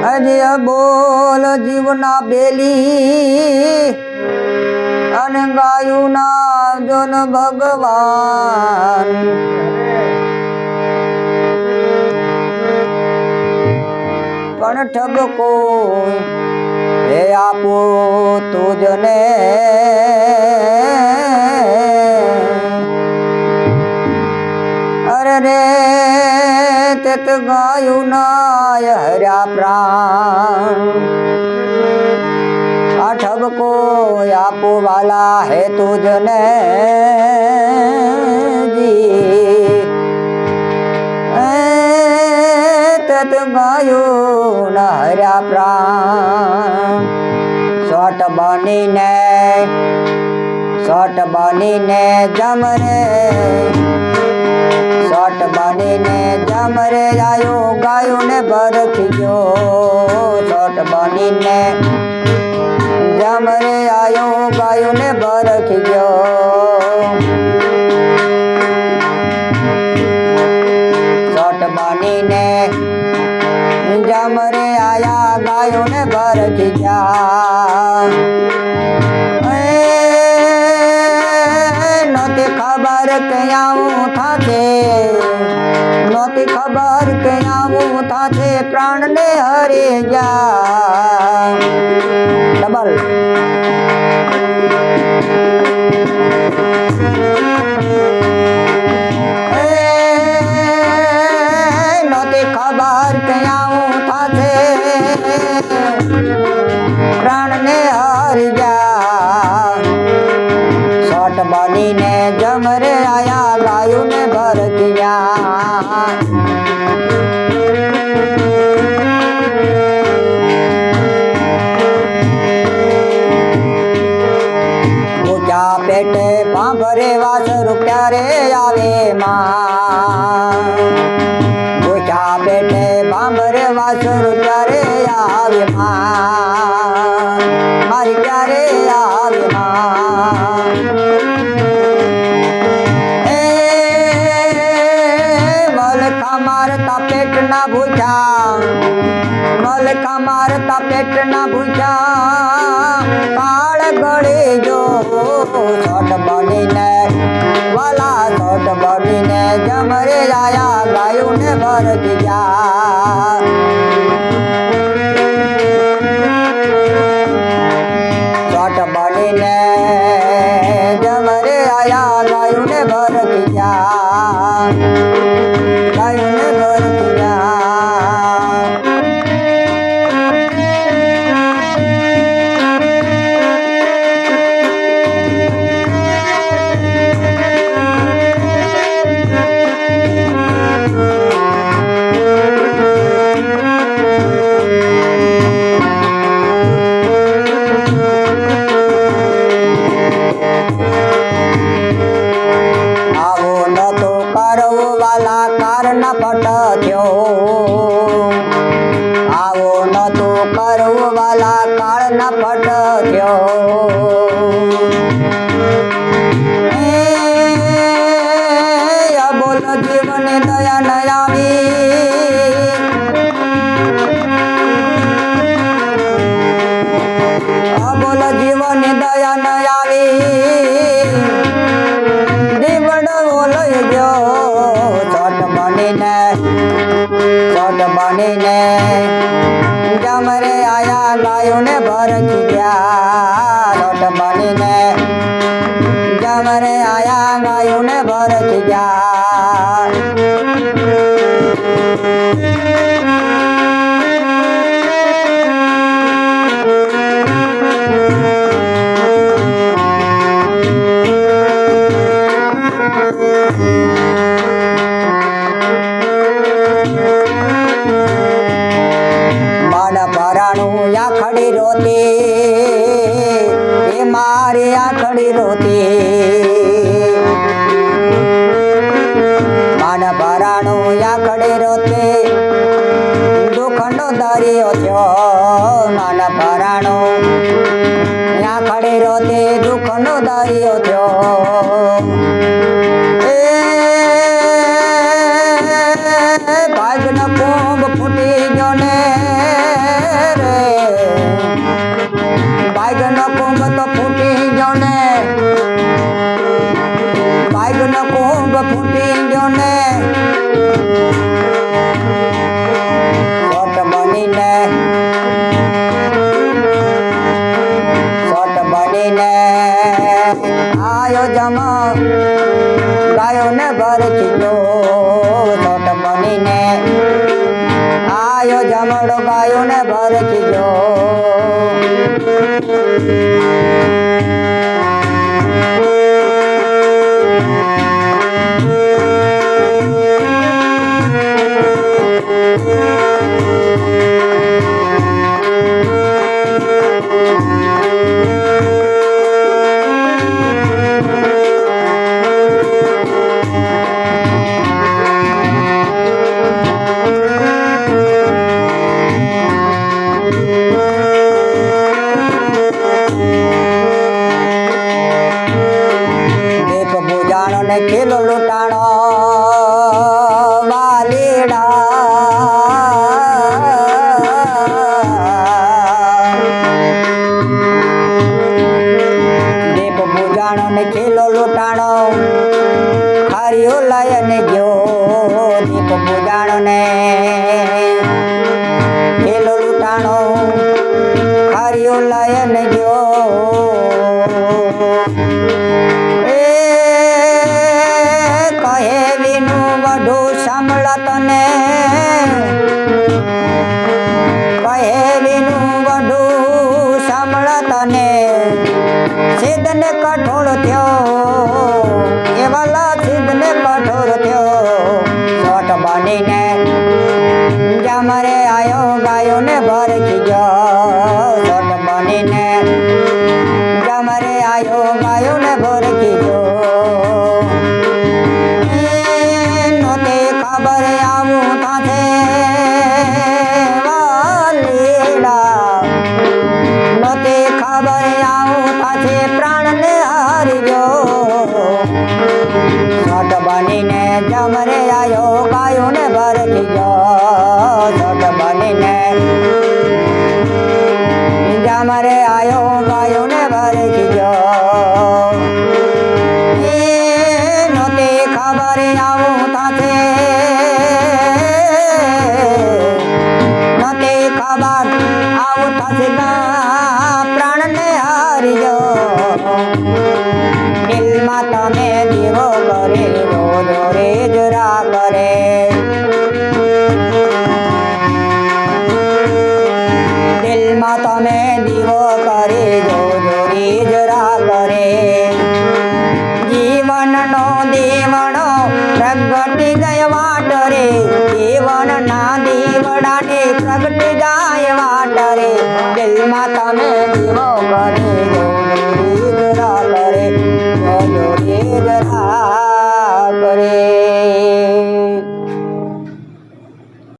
અજય બોલ જીવના બેલી અને ગાયું ના જોન ભગવાન પણ ઠગકો હે આપો તુજને અરે રે તેત ગાયું ના હર્યા પ્રાણ આ ઠગકો આપો વાલા હે તુજને જી તેત ગાયું ના હર્યા પ્રાણ સોટ બનીને જમરે સોટ બનીને જમરે આયો ગાયું ને ભરખી ગયો સોટ બનીને જમરે આયો ગાયું ને ભરખી ગયો સોટ બનીને જમરે આયા ગાયું ને ભરખી ગયા નહોતી ખબર કે આવું થાશે નહોતી ખબર કે આવું થાશે પ્રાણ ને હરી ગયા ડબલ નહોતી ખબર કે આવું થાશે પ્રાણ ને હરી ગયા સોટ બનીને જમરે આયા ગાયું ને ભરખી ગયા ઊંચા પેટે પાંભરે વાસરું ક્યારે આવે માં ઊંચા પેટે પાંભરે વાસરું ક્યારે આવે માં મારી ક્યારે આવે માં મારતા પેટ ના ભૂખ્યા મલખા મારતા પેટ ના ભૂખ્યા કાળ ગળે જો સોટ બનીને વાલા સોટ બનીને જમરે આયા ગાયું ને ભરખી ગયા સોટ બનીને જમરે આયા ગાયું ને ભરખી ગયા ગાયું ને ભરખી ગયા આવો નતો કરવો વાલા કારણ પટ થયો આવો નતો કરવો વાલા કારણ પટ થયો બોલ જીવને દયા ન આવી બોલ જીવને દયા ન આવી દીવડો લઈ ગયો સોટ બનીને જમરે આયા ગાયું ને ભરખી ગયા સોટ બનીને જમરે આયા ગાયું ને ભરખી ગયા ભરાણું આખડી રોતી એ મારી આખડી રોતી માન ભરાણું આખડી રોતી દુઃખ નો દરિયો થયો માન ભરાણું ખડેરો તે દુઃખનો દરિયો થયો ભાગનો કુંભ ફૂટી ગયો ને રે ભાગનો કુંભ તો ફૂટી ગયો ને ભાગનો કુંભ ફૂટી ગયો ને સોટ બનીને આયો જમા ગાયો ને ભર ખીજો સોટ બનીને આયો જમડો ગાયો ને ભર ખીજો ખેલો લૂંટાણો વાલીડા દીપ પૂજાણો ને ખેલો લૂંટાણો હરિયો લયન ગયો દીપ પૂજાણો ને ખેલો લૂંટાણો હરિયો લયન ગયો તને કહેવીનું વઢું સાંભળ તને સિદ્ધને કઠોળ થયો એવાલા સિદ્ધને કઠોળ થયો સોટ બનીને જામરે આયો ગાયો ને ભર ખીજો સોટ બનીને જામરે આયો ગાયો ને ભર ખીજો ખબર આવું થાશે વાલીડા નતે ખબર આવું થાશે પ્રાણને હારી ગયો સોટ બનીને જમરે આયો ગાયો ને ભર ખીજો સોટ બનીને જમરે આયો ગાયો ને ભર ખીજો નતે ખબર આવું થાશે ખબર આવું થશે પ્રાણને હારીજો દિલમાં તમે દીવો કરે રોજ રે જરા કરે દિલમાં તમે દીવો કરે રોજ રે જરા કરે જીવનનો દેવડો પ્રગટી ગય વાટ રે જીવનના દેવડાને પ્રગટી જાય વાટ રે દિલમાં તમે દીવો કરે